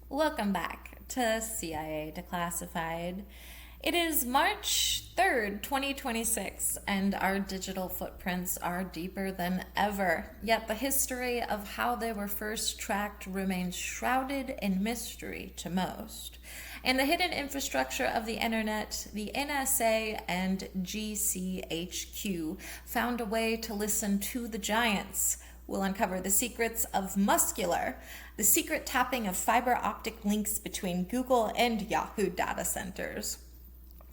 Welcome back to CIA Declassified. It is March 3rd, 2026, and our digital footprints are deeper than ever. Yet the history of how they were first tracked remains shrouded in mystery to most. In the hidden infrastructure of the internet, the NSA and GCHQ found a way to listen to the giants. We'll uncover the secrets of MUSCULAR, the secret tapping of fiber optic links between Google and Yahoo data centers.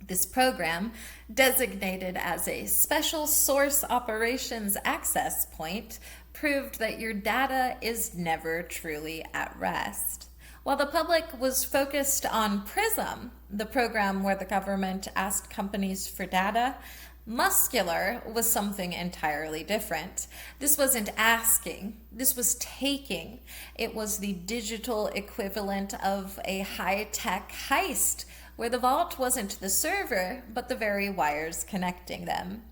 This program, designated as a Special Source Operations Access Point, proved that your data is never truly at rest. While the public was focused on Prism, the program where the government asked companies for data, MUSCULAR was something entirely different. This wasn't asking, this was taking. It was the digital equivalent of a high-tech heist, where the vault wasn't the server, but the very wires connecting them.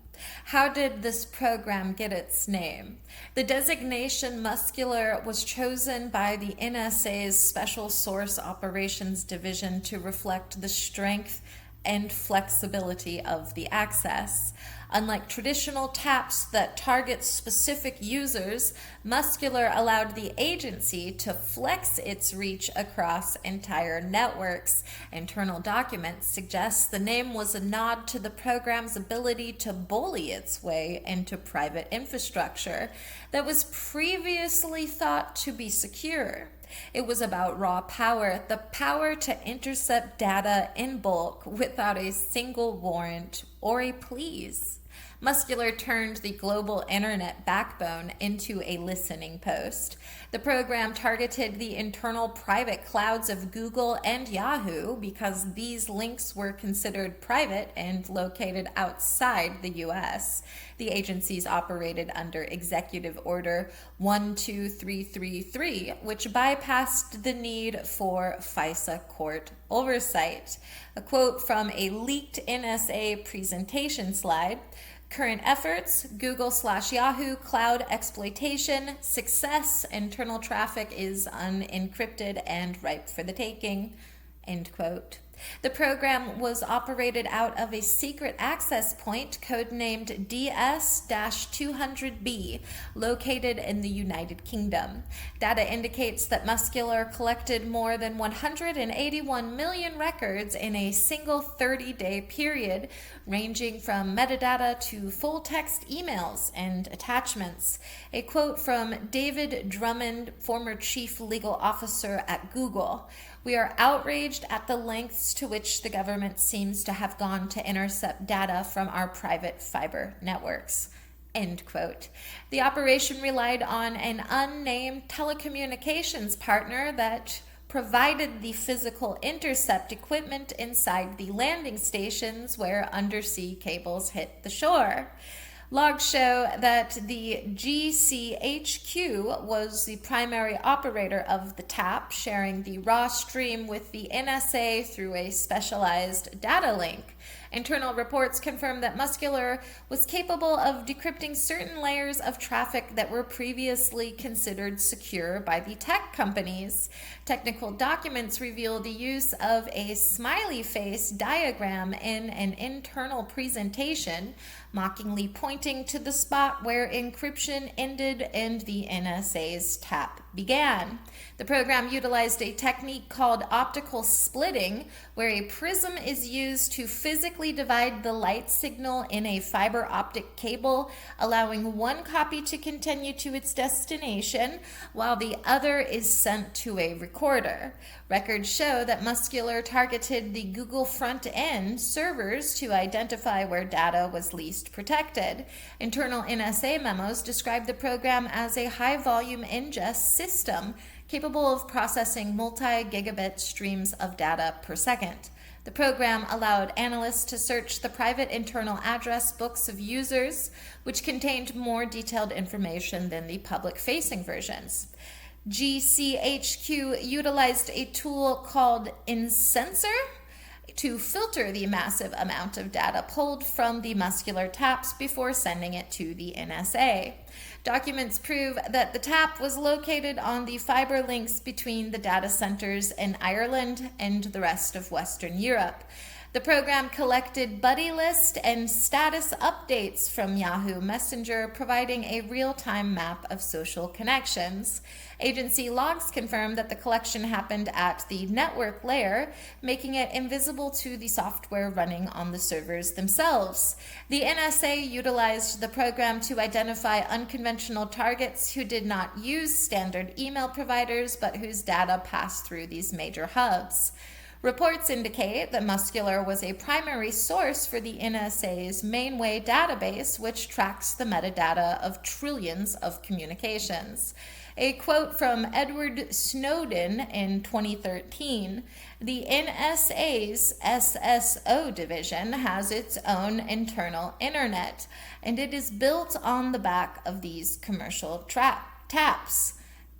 How did this program get its name? The designation MUSCULAR was chosen by the NSA's Special Source Operations Division to reflect the strength and flexibility of the access. Unlike traditional taps that target specific users, MUSCULAR allowed the agency to flex its reach across entire networks. Internal documents suggest the name was a nod to the program's ability to bully its way into private infrastructure that was previously thought to be secure. It was about raw power, the power to intercept data in bulk without a single warrant or a please. MUSCULAR turned the global internet backbone into a listening post. The program targeted the internal private clouds of Google and Yahoo because these links were considered private and located outside the US. The agencies operated under Executive Order 12333, which bypassed the need for FISA court oversight. A quote from a leaked NSA presentation slide: current efforts, Google/Yahoo cloud exploitation, success, internal traffic is unencrypted and ripe for the taking, end quote. The program was operated out of a secret access point codenamed DS-200B, located in the United Kingdom. Data indicates that MUSCULAR collected more than 181 million records in a single 30-day period, ranging from metadata to full-text emails and attachments. A quote from David Drummond, former chief legal officer at Google: "We are outraged at the lengths to which the government seems to have gone to intercept data from our private fiber networks." End quote. The operation relied on an unnamed telecommunications partner that provided the physical intercept equipment inside the landing stations where undersea cables hit the shore. Logs show that the GCHQ was the primary operator of the tap, sharing the raw stream with the NSA through a specialized data link. Internal reports confirm that MUSCULAR was capable of decrypting certain layers of traffic that were previously considered secure by the tech companies. Technical documents reveal the use of a smiley face diagram in an internal presentation, mockingly pointing to the spot where encryption ended and the NSA's tap began. The program utilized a technique called optical splitting, where a prism is used to physically divide the light signal in a fiber optic cable, allowing one copy to continue to its destination while the other is sent to a recorder. Records show that MUSCULAR targeted the Google front-end servers to identify where data was least protected. Internal NSA memos describe the program as a high-volume ingest system capable of processing multi-gigabit streams of data per second. The program allowed analysts to search the private internal address books of users, which contained more detailed information than the public-facing versions. GCHQ utilized a tool called InSensor, to filter the massive amount of data pulled from the muscular taps before sending it to the NSA. Documents prove that the tap was located on the fiber links between the data centers in Ireland and the rest of Western Europe. The program collected buddy list and status updates from Yahoo Messenger, providing a real-time map of social connections. Agency logs confirm that the collection happened at the network layer, making it invisible to the software running on the servers themselves. The NSA utilized the program to identify unconventional targets who did not use standard email providers, but whose data passed through these major hubs. Reports indicate that Muscular was a primary source for the NSA's Mainway database, which tracks the metadata of trillions of communications. A quote from Edward Snowden in 2013, the NSA's SSO division has its own internal internet, and it is built on the back of these commercial taps,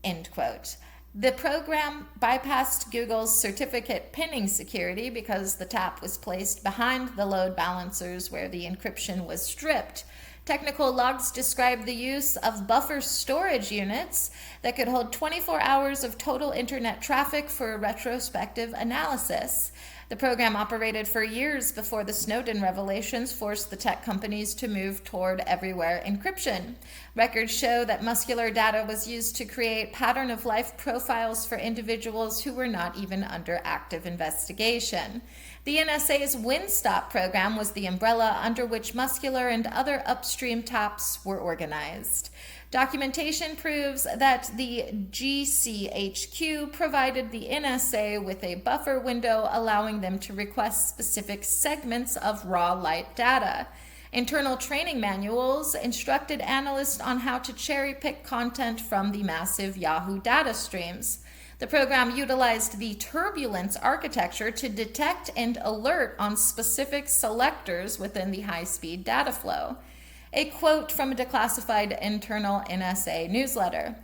end quote. The program bypassed Google's certificate pinning security because the tap was placed behind the load balancers where the encryption was stripped. Technical logs describe the use of buffer storage units that could hold 24 hours of total internet traffic for retrospective analysis. The program operated for years before the Snowden revelations forced the tech companies to move toward everywhere encryption. Records show that Muscular data was used to create pattern-of-life profiles for individuals who were not even under active investigation. The NSA's WinStop program was the umbrella under which Muscular and other upstream taps were organized. Documentation proves that the GCHQ provided the NSA with a buffer window allowing them to request specific segments of raw light data. Internal training manuals instructed analysts on how to cherry-pick content from the massive Yahoo data streams. The program utilized the turbulence architecture to detect and alert on specific selectors within the high-speed data flow. A quote from a declassified internal NSA newsletter.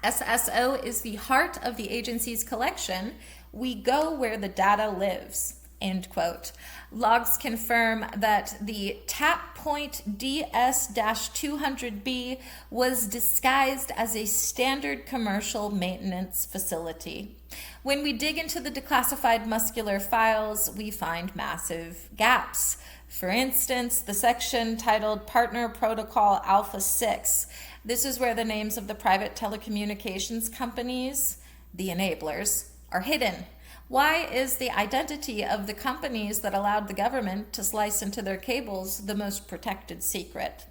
SSO is the heart of the agency's collection. We go where the data lives. End quote. Logs confirm that the tap point DS-200B was disguised as a standard commercial maintenance facility. When we dig into the declassified Muscular files, we find massive gaps. For instance, the section titled Partner Protocol Alpha 6. This is where the names of the private telecommunications companies, the enablers, are hidden. Why is the identity of the companies that allowed the government to slice into their cables the most protected secret?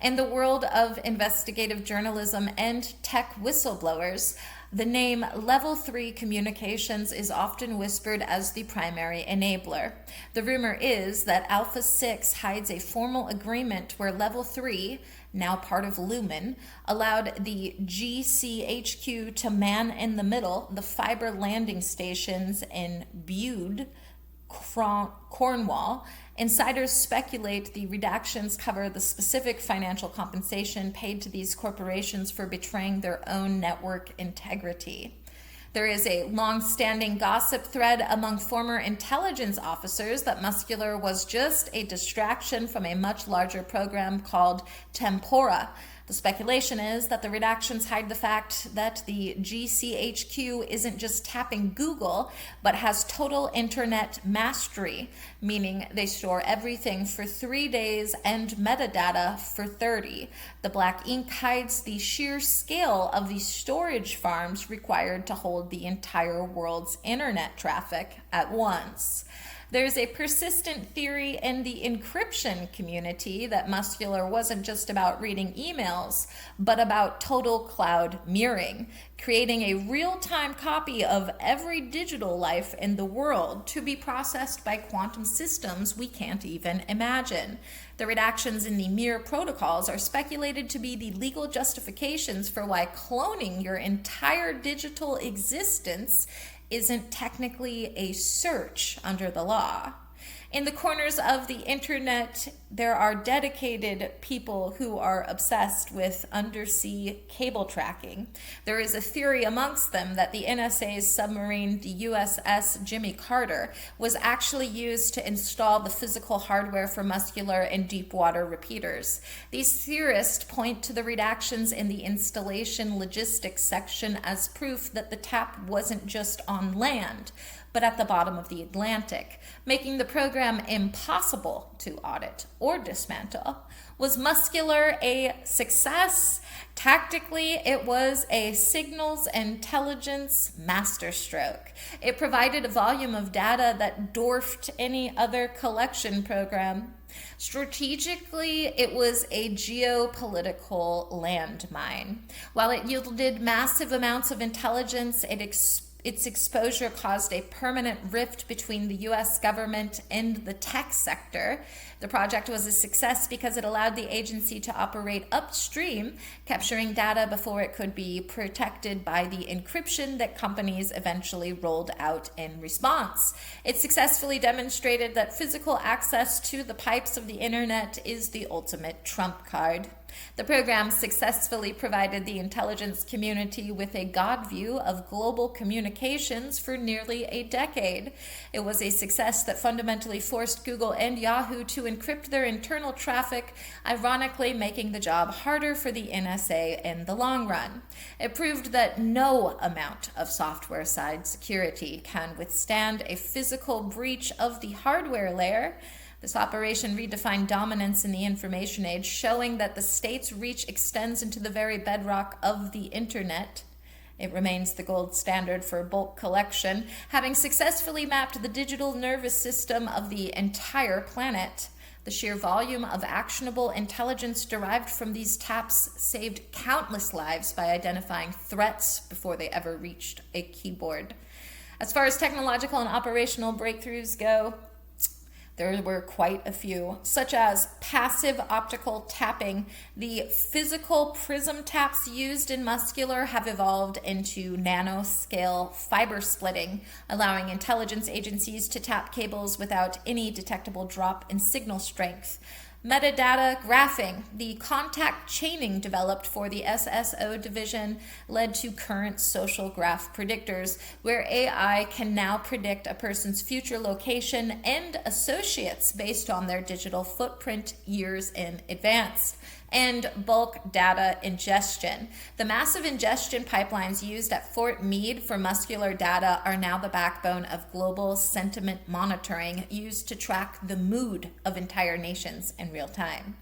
In the world of investigative journalism and tech whistleblowers, the name Level 3 Communications is often whispered as the primary enabler. The rumor is that Alpha 6 hides a formal agreement where Level 3, now part of Lumen, allowed the GCHQ to man in the middle the fiber landing stations in Bude, Cornwall. Insiders speculate the redactions cover the specific financial compensation paid to these corporations for betraying their own network integrity. There is a long-standing gossip thread among former intelligence officers that Muscular was just a distraction from a much larger program called Tempora. The speculation is that the redactions hide the fact that the GCHQ isn't just tapping Google, but has total internet mastery, meaning they store everything for 3 days and metadata for 30. The black ink hides the sheer scale of the storage farms required to hold the entire world's internet traffic at once. There's a persistent theory in the encryption community that Muscular wasn't just about reading emails, but about total cloud mirroring, creating a real-time copy of every digital life in the world to be processed by quantum systems we can't even imagine. The redactions in the mirror protocols are speculated to be the legal justifications for why cloning your entire digital existence isn't technically a search under the law. In the corners of the internet, there are dedicated people who are obsessed with undersea cable tracking. There is a theory amongst them that the NSA's submarine, the USS Jimmy Carter, was actually used to install the physical hardware for muscular and deep water repeaters. These theorists point to the redactions in the installation logistics section as proof that the tap wasn't just on land, but at the bottom of the Atlantic, making the program impossible to audit or dismantle. Was MUSCULAR a success? Tactically, it was a signals intelligence masterstroke. It provided a volume of data that dwarfed any other collection program. Strategically, it was a geopolitical landmine. While it yielded massive amounts of intelligence, its exposure caused a permanent rift between the U.S. government and the tech sector. The project was a success because it allowed the agency to operate upstream, capturing data before it could be protected by the encryption that companies eventually rolled out in response. It successfully demonstrated that physical access to the pipes of the internet is the ultimate trump card. The program successfully provided the intelligence community with a God view of global communications for nearly a decade. It was a success that fundamentally forced Google and Yahoo to encrypt their internal traffic, ironically making the job harder for the NSA in the long run. It proved that no amount of software-side security can withstand a physical breach of the hardware layer. This operation redefined dominance in the information age, showing that the state's reach extends into the very bedrock of the internet. It remains the gold standard for bulk collection, having successfully mapped the digital nervous system of the entire planet. The sheer volume of actionable intelligence derived from these taps saved countless lives by identifying threats before they ever reached a keyboard. As far as technological and operational breakthroughs go, there were quite a few, such as passive optical tapping. The physical prism taps used in MUSCULAR have evolved into nanoscale fiber splitting, allowing intelligence agencies to tap cables without any detectable drop in signal strength. Metadata graphing, the contact chaining developed for the SSO division, led to current social graph predictors, where AI can now predict a person's future location and associates based on their digital footprint years in advance. And bulk data ingestion. The massive ingestion pipelines used at Fort Meade for MUSCULAR data are now the backbone of global sentiment monitoring used to track the mood of entire nations in real time.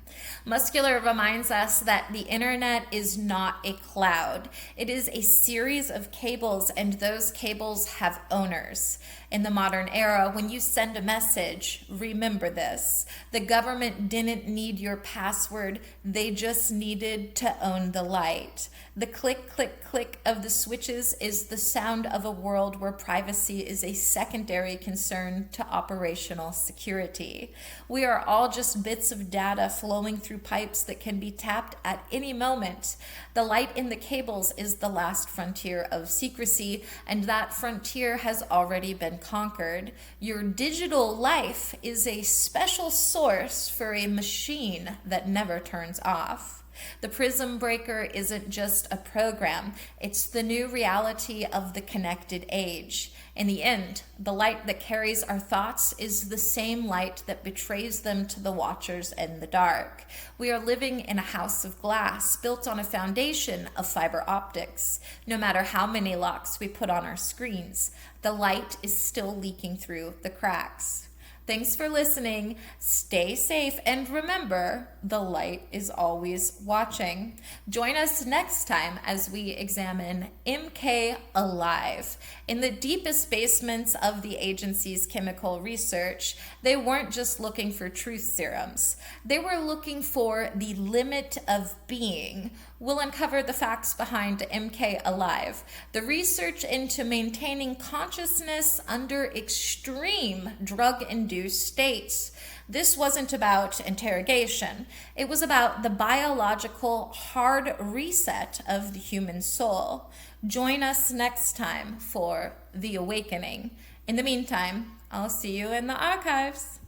MUSCULAR reminds us that the internet is not a cloud. It is a series of cables, and those cables have owners. In the modern era, when you send a message, remember this. The government didn't need your password. They just needed to own the light. The click, click, click of the switches is the sound of a world where privacy is a secondary concern to operational security. We are all just bits of data flowing through pipes that can be tapped at any moment. The light in the cables is the last frontier of secrecy, and that frontier has already been conquered. Your digital life is a special source for a machine that never turns off. The Prism-Breaker isn't just a program, it's the new reality of the connected age. In the end, the light that carries our thoughts is the same light that betrays them to the watchers in the dark. We are living in a house of glass built on a foundation of fiber optics. No matter how many locks we put on our screens, the light is still leaking through the cracks. Thanks for listening. Stay safe, and remember, the light is always watching. Join us next time as we examine MK Alive. In the deepest basements of the agency's chemical research, they weren't just looking for truth serums. They were looking for the limit of being. We'll uncover the facts behind MK Alive, the research into maintaining consciousness under extreme drug-induced states. This wasn't about interrogation. It was about the biological hard reset of the human soul. Join us next time for The Awakening. In the meantime, I'll see you in the archives.